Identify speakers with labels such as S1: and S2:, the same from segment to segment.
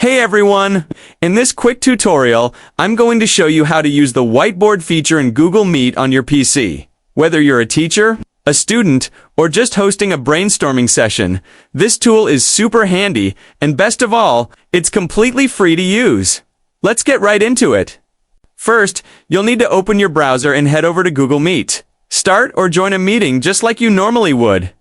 S1: Hey everyone! In this quick tutorial, I'm going to show you how to use the Whiteboard feature in Google Meet on your PC. Whether you're a teacher, a student, or just hosting a brainstorming session, this tool is super handy, and best of all, it's completely free to use. Let's get right into it. First, you'll need to open your browser and head over to Google Meet. Start or join a meeting just like you normally would.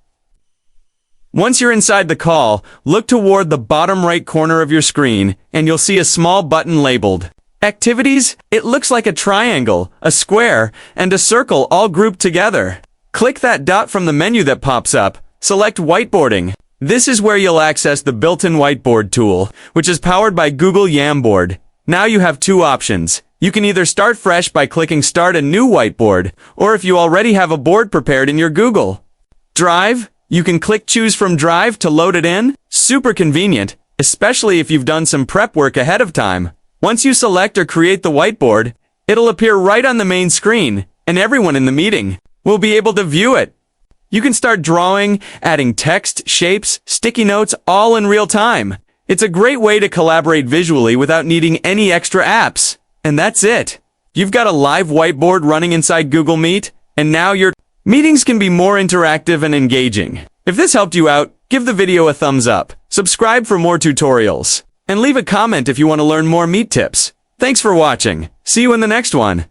S1: Once you're inside the call, look toward the bottom right corner of your screen, and you'll see a small button labeled Activities. It looks like a triangle, a square, and a circle all grouped together. Click that dot from the menu that pops up. Select Whiteboarding. This is where you'll access the built-in Whiteboard tool, which is powered by Google Jamboard. Now you have two options. You can either start fresh by clicking Start a new whiteboard, or if you already have a board prepared in your Google Drive, you can click Choose from Drive to load it in. Super convenient, especially if you've done some prep work ahead of time. Once you select or create the whiteboard, it'll appear right on the main screen, and everyone in the meeting will be able to view it. You can start drawing, adding text, shapes, sticky notes, all in real time. It's a great way to collaborate visually without needing any extra apps. And that's it. You've got a live whiteboard running inside Google Meet, and now your meetings can be more interactive and engaging. If this helped you out, give the video a thumbs up, subscribe for more tutorials, and leave a comment if you want to learn more Meet tips. Thanks for watching. See you in the next one.